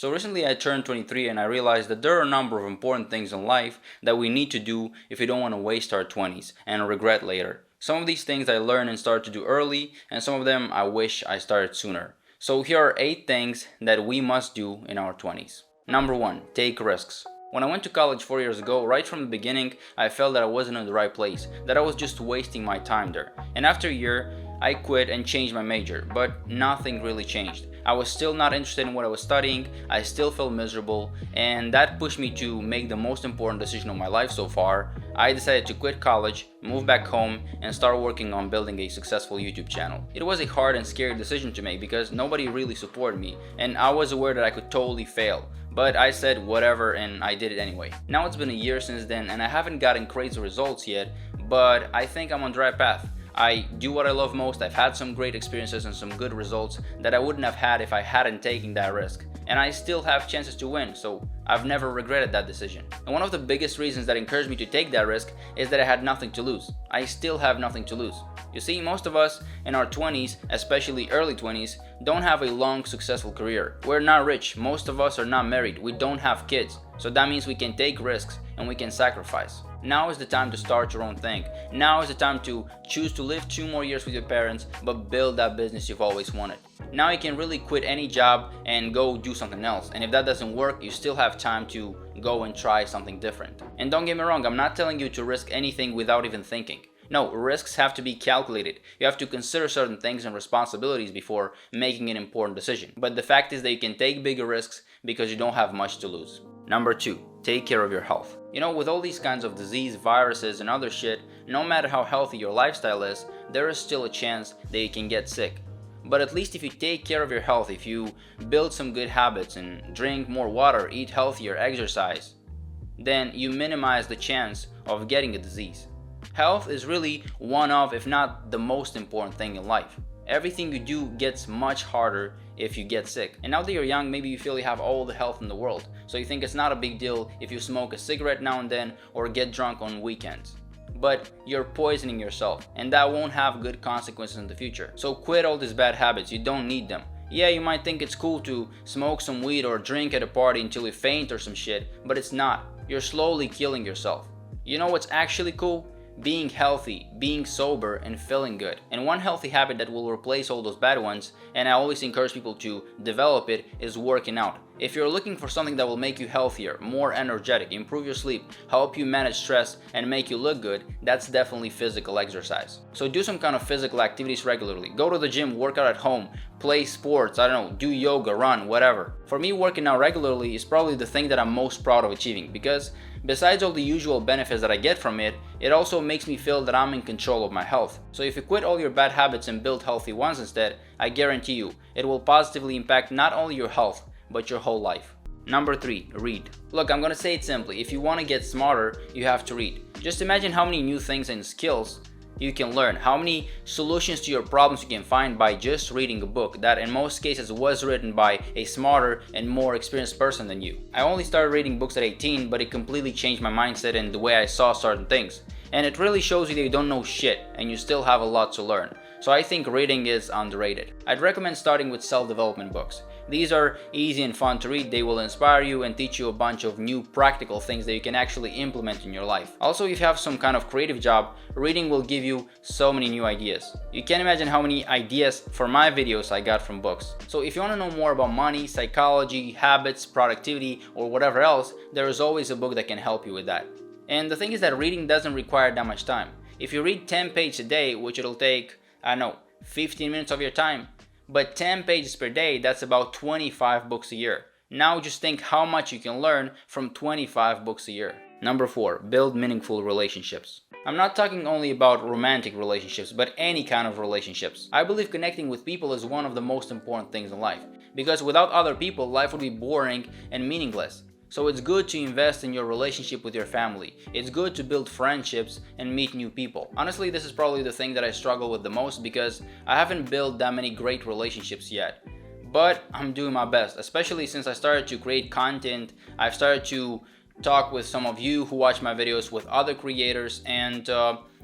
So recently I turned 23 and I realized that there are a number of important things in life that we need to do if we don't want to waste our 20s and regret later. Some of these things I learned and started to do early, and some of them I wish I started sooner. So here are 8 things that we must do in our 20s. Number 1, take risks. When I went to college 4 years ago, right from the beginning, I felt that I wasn't in the right place, that I was just wasting my time there. And after a year, I quit and changed my major, but nothing really changed. I was still not interested in what I was studying, I still felt miserable, and that pushed me to make the most important decision of my life so far. I decided to quit college, move back home, and start working on building a successful YouTube channel. It was a hard and scary decision to make because nobody really supported me, and I was aware that I could totally fail. But I said whatever and I did it anyway. Now it's been a year since then and I haven't gotten crazy results yet, but I think I'm on the right path. I do what I love most, I've had some great experiences and some good results that I wouldn't have had if I hadn't taken that risk. And I still have chances to win, so I've never regretted that decision. And one of the biggest reasons that encouraged me to take that risk is that I had nothing to lose. I still have nothing to lose. You see, most of us in our 20s, especially early 20s, don't have a long, successful career. We're not rich, most of us are not married, we don't have kids. So that means we can take risks and we can sacrifice. Now is the time to start your own thing. Now is the time to choose to live 2 more years with your parents, but build that business you've always wanted. Now you can really quit any job and go do something else. And if that doesn't work, you still have time to go and try something different. And don't get me wrong, I'm not telling you to risk anything without even thinking. No, risks have to be calculated. You have to consider certain things and responsibilities before making an important decision. But the fact is that you can take bigger risks because you don't have much to lose. Number 2, take care of your health. You know, with all these kinds of disease, viruses, and other shit, no matter how healthy your lifestyle is, there is still a chance that you can get sick. But at least if you take care of your health, if you build some good habits and drink more water, eat healthier, exercise, then you minimize the chance of getting a disease. Health is really one of, if not the most important thing in life. Everything you do gets much harder if you get sick. And now that you're young, maybe you feel you have all the health in the world. So you think it's not a big deal if you smoke a cigarette now and then or get drunk on weekends. But you're poisoning yourself, and that won't have good consequences in the future. So quit all these bad habits, you don't need them. Yeah, you might think it's cool to smoke some weed or drink at a party until you faint or some shit, but it's not. You're slowly killing yourself. You know what's actually cool? Being healthy, being sober, and feeling good. And one healthy habit that will replace all those bad ones, and I always encourage people to develop it, is working out. If you're looking for something that will make you healthier, more energetic, improve your sleep, help you manage stress, and make you look good, that's definitely physical exercise. So do some kind of physical activities regularly. Go to the gym, work out at home, play sports, I don't know, do yoga, run, whatever. For me, working out regularly is probably the thing that I'm most proud of achieving because besides all the usual benefits that I get from it, it also makes me feel that I'm in control of my health. So if you quit all your bad habits and build healthy ones instead, I guarantee you, it will positively impact not only your health, but your whole life. Number 3, read. Look, I'm gonna say it simply, if you want to get smarter, you have to read. Just imagine how many new things and skills you can learn, how many solutions to your problems you can find by just reading a book that in most cases was written by a smarter and more experienced person than you. I only started reading books at 18, but it completely changed my mindset and the way I saw certain things. And it really shows you that you don't know shit and you still have a lot to learn. So I think reading is underrated. I'd recommend starting with self-development books. These are easy and fun to read, they will inspire you and teach you a bunch of new practical things that you can actually implement in your life. Also, if you have some kind of creative job, reading will give you so many new ideas. You can't imagine how many ideas for my videos I got from books. So if you want to know more about money, psychology, habits, productivity, or whatever else, there is always a book that can help you with that. And the thing is that reading doesn't require that much time. If you read 10 pages a day, which it'll take, I don't know, 15 minutes of your time, but 10 pages per day, that's about 25 books a year. Now just think how much you can learn from 25 books a year. Number 4, build meaningful relationships. I'm not talking only about romantic relationships, but any kind of relationships. I believe connecting with people is one of the most important things in life, because without other people, life would be boring and meaningless. So it's good to invest in your relationship with your family. It's good to build friendships and meet new people. Honestly, this is probably the thing that I struggle with the most because I haven't built that many great relationships yet. But I'm doing my best, especially since I started to create content. I've started to talk with some of you who watch my videos with other creators, and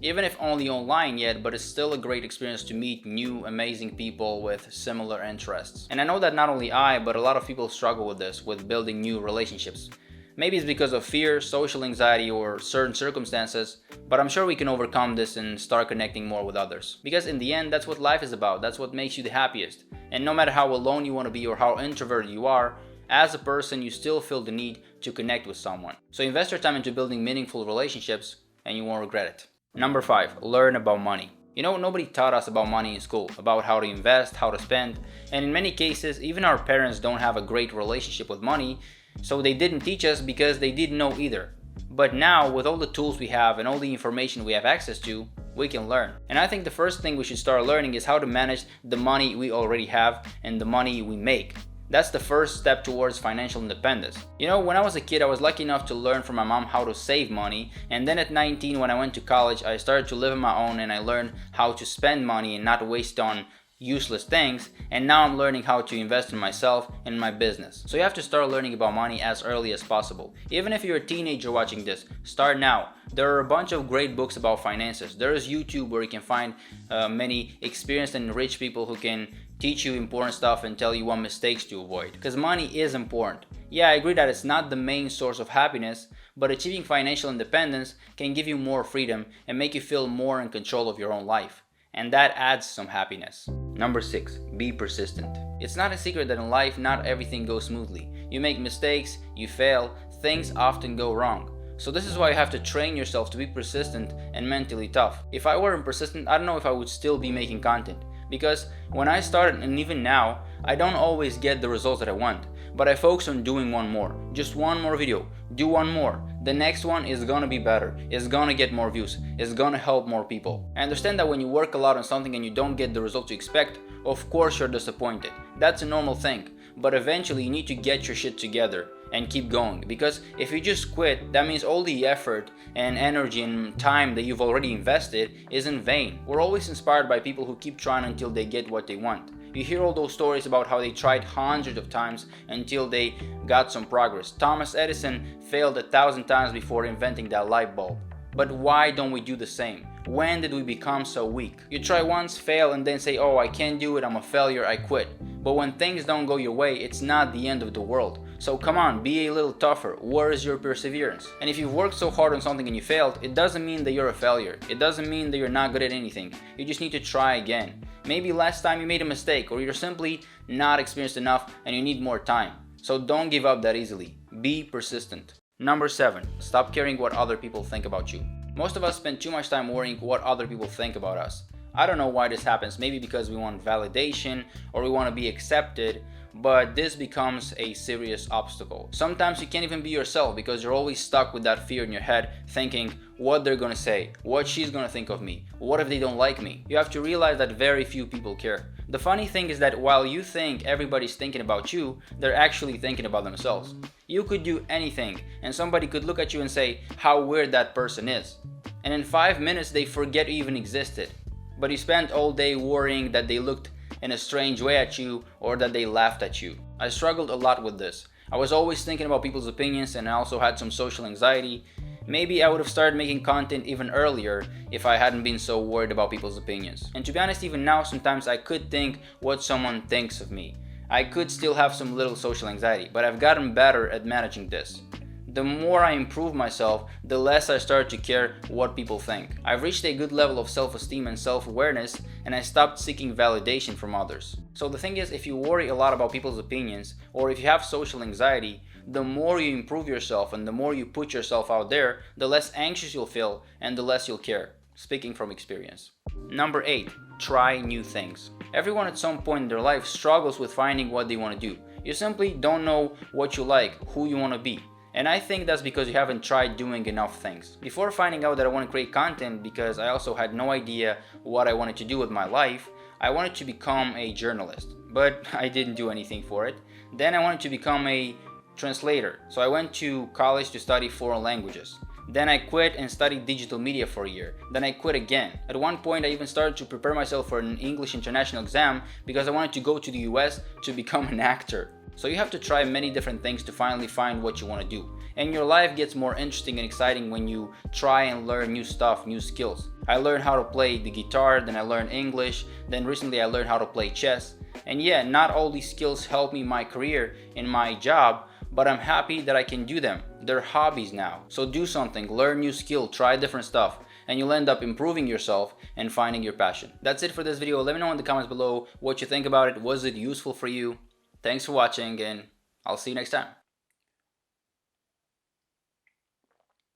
even if only online yet, but it's still a great experience to meet new amazing people with similar interests. And I know that not only I, but a lot of people struggle with this, with building new relationships. Maybe it's because of fear, social anxiety, or certain circumstances, but I'm sure we can overcome this and start connecting more with others. Because in the end, that's what life is about. That's what makes you the happiest. And no matter how alone you want to be or how introverted you are, as a person, you still feel the need to connect with someone. So invest your time into building meaningful relationships and you won't regret it. Number 5, learn about money. You know, nobody taught us about money in school, about how to invest, how to spend, and in many cases, even our parents don't have a great relationship with money, so they didn't teach us because they didn't know either. But now, with all the tools we have and all the information we have access to, we can learn. And I think the first thing we should start learning is how to manage the money we already have and the money we make. That's the first step towards financial independence. You know, when I was a kid, I was lucky enough to learn from my mom how to save money, and then at 19, when I went to college, I started to live on my own and I learned how to spend money and not waste on useless things, and now I'm learning how to invest in myself and my business. So you have to start learning about money as early as possible. Even if you're a teenager watching this, start now. There are a bunch of great books about finances. There is YouTube where you can find many experienced and rich people who can teach you important stuff and tell you what mistakes to avoid. Because money is important. Yeah, I agree that it's not the main source of happiness, but achieving financial independence can give you more freedom and make you feel more in control of your own life. And that adds some happiness. Number 6, be persistent. It's not a secret that in life not everything goes smoothly. You make mistakes, you fail, things often go wrong. So this is why you have to train yourself to be persistent and mentally tough. If I weren't persistent, I don't know if I would still be making content. Because when I started, and even now, I don't always get the results that I want. But I focus on doing one more. Just one more video. Do one more. The next one is gonna be better. It's gonna get more views. It's gonna help more people. I understand that when you work a lot on something and you don't get the results you expect, of course you're disappointed. That's a normal thing. But eventually you need to get your shit together and keep going. Because if you just quit, that means all the effort and energy and time that you've already invested is in vain. We're always inspired by people who keep trying until they get what they want. You hear all those stories about how they tried hundreds of times until they got some progress. Thomas Edison failed 1,000 times before inventing that light bulb. But why don't we do the same? When did we become so weak? You try once, fail, and then say, oh, I can't do it, I'm a failure, I quit. But when things don't go your way, it's not the end of the world. So come on, be a little tougher. Where is your perseverance? And if you've worked so hard on something and you failed, it doesn't mean that you're a failure. It doesn't mean that you're not good at anything. You just need to try again. Maybe last time you made a mistake, or you're simply not experienced enough and you need more time. So don't give up that easily. Be persistent. Number 7, stop caring what other people think about you. Most of us spend too much time worrying what other people think about us. I don't know why this happens, maybe because we want validation or we want to be accepted, but this becomes a serious obstacle. Sometimes you can't even be yourself because you're always stuck with that fear in your head, thinking what they're gonna say, what she's gonna think of me, what if they don't like me. You have to realize that very few people care. The funny thing is that while you think everybody's thinking about you, they're actually thinking about themselves. You could do anything and somebody could look at you and say how weird that person is. And in 5 minutes they forget you even existed. But you spent all day worrying that they looked in a strange way at you or that they laughed at you. I struggled a lot with this. I was always thinking about people's opinions and I also had some social anxiety. Maybe I would have started making content even earlier if I hadn't been so worried about people's opinions. And to be honest, even now sometimes I could think what someone thinks of me. I could still have some little social anxiety, but I've gotten better at managing this. The more I improve myself, the less I start to care what people think. I've reached a good level of self-esteem and self-awareness, and I stopped seeking validation from others. So the thing is, if you worry a lot about people's opinions, or if you have social anxiety, the more you improve yourself and the more you put yourself out there, the less anxious you'll feel and the less you'll care. Speaking from experience. Number 8, try new things. Everyone at some point in their life struggles with finding what they want to do. You simply don't know what you like, who you want to be. And I think that's because you haven't tried doing enough things. Before finding out that I want to create content, because I also had no idea what I wanted to do with my life, I wanted to become a journalist, but I didn't do anything for it. Then I wanted to become a translator, so I went to college to study foreign languages. Then I quit and studied digital media for a year. Then I quit again. At one point I even started to prepare myself for an English international exam because I wanted to go to the US to become an actor. So you have to try many different things to finally find what you want to do. And your life gets more interesting and exciting when you try and learn new stuff, new skills. I learned how to play the guitar, then I learned English, then recently I learned how to play chess. And yeah, not all these skills help me in my career, in my job, but I'm happy that I can do them. They're hobbies now. So do something, learn new skill, try different stuff, and you'll end up improving yourself and finding your passion. That's it for this video. Let me know in the comments below what you think about it. Was it useful for you? Thanks for watching, and I'll see you next time.